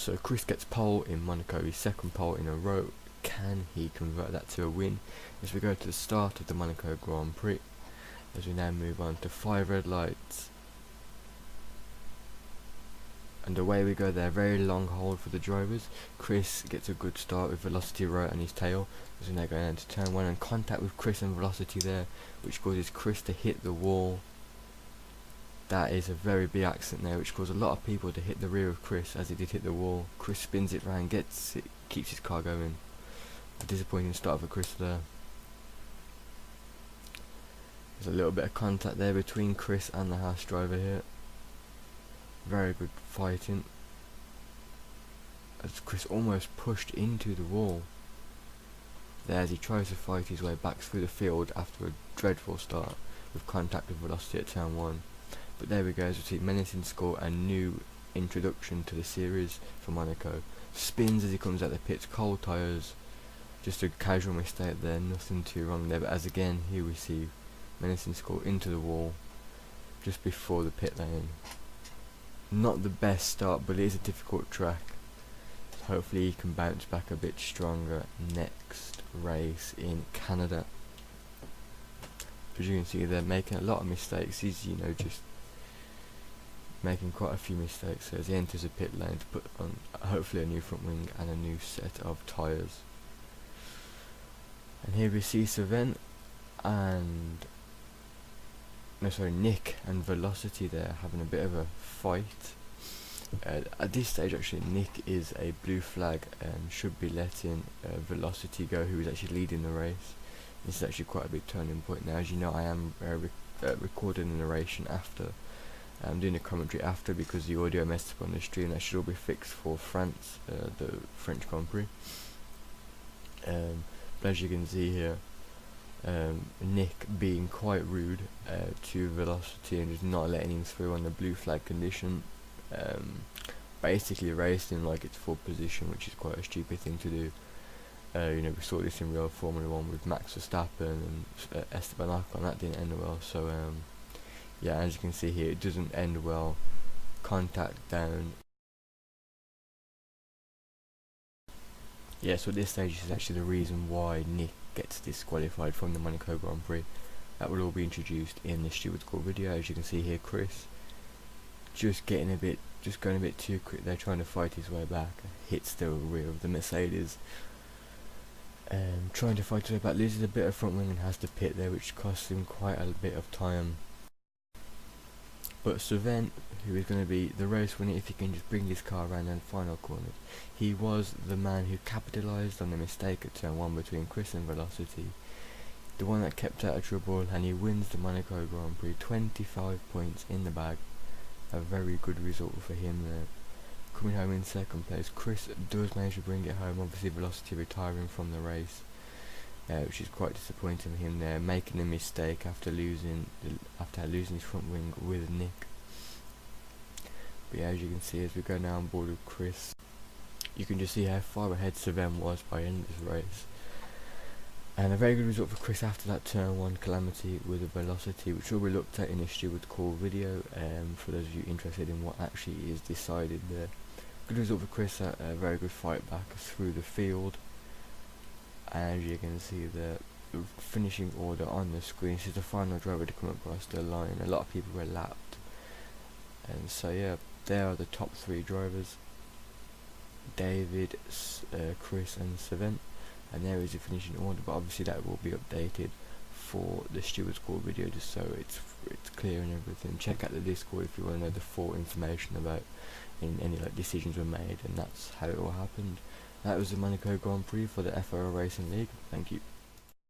So Chris gets pole in Monaco, his second pole in a row. Can he convert that to a win? As we go to the start of the Monaco Grand Prix, as we now move on to 5 red lights. And away we go there, very long hold for the drivers. Chris gets a good start with Velocity right on his tail. As we now go down to turn 1 and contact with Chris and Velocity there, which causes Chris to hit the wall. That is a very big accident there, which caused a lot of people to hit the rear of Chris as he did hit the wall. Chris spins it round, gets it, keeps his car going. A disappointing start for Chris there. There's a little bit of contact there between Chris and the Haas driver here. Very good fighting, as Chris almost pushed into the wall there as he tries to fight his way back through the field after a dreadful start with contact with Velocity at turn 1. But there we go, as we see Menacing score a new introduction to the series for Monaco. Spins as he comes out the pits, cold tyres, just a casual mistake there, nothing too wrong there, but as again here we see Menacing score into the wall just before the pit lane. Not the best start, but it is a difficult track. Hopefully he can bounce back a bit stronger next race in Canada. As you can see, they're making a lot of mistakes. He's, just making quite a few mistakes as he enters the pit lane to put on hopefully a new front wing and a new set of tyres. And here we see Nick and Velocity there having a bit of a fight. At this stage actually Nick is a blue flag and should be letting Velocity go, who is actually leading the race. This is actually quite a big turning point now. As you know, I am recording the narration after. I'm doing a commentary after because the audio messed up on the stream. That should all be fixed for France, the French Grand Prix. But as you can see here, Nick being quite rude to Velocity and just not letting him through on the blue flag condition, basically racing like it's full position, which is quite a stupid thing to do. We saw this in real Formula 1 with Max Verstappen and Esteban Ocon. That didn't end well, so yeah, as you can see here, it doesn't end well. Contact down. Yeah, so at this stage this is actually the reason why Nick gets disqualified from the Monaco Grand Prix. That will all be introduced in the Steward Score video. As you can see here, Chris just going a bit too quick. They're trying to fight his way back. Hits the rear of the Mercedes. Trying to fight his way back, loses a bit of front wing and has to pit there, which costs him quite a bit of time. But Savent, who is going to be the race winner if he can just bring his car around in the final corners, he was the man who capitalised on the mistake at turn 1 between Chris and Velocity, the one that kept out of trouble, and he wins the Monaco Grand Prix. 25 points in the bag, a very good result for him there. Coming home in second place, Chris does manage to bring it home, obviously Velocity retiring from the race, which is quite disappointing for him there, making a mistake after losing his front wing with Nick. But yeah, as you can see, as we go now on board with Chris, you can just see how far ahead Savem was by the end of this race. And a very good result for Chris after that turn 1 calamity with a Velocity, which will be looked at in a Steward Call video, for those of you interested in what actually is decided there. Good result for Chris, a very good fight back through the field. As you can see the finishing order on the screen, this is the final driver to come across the line. A lot of people were lapped, and so yeah, there are the top 3 drivers: David, Chris and Savent, and there is the finishing order. But obviously that will be updated for the Steward Score video, just so it's clear and everything. Check out the Discord if you want to know the full information about any decisions were made, and that's how it all happened. That was the Monaco Grand Prix for the FRL Racing League. Thank you.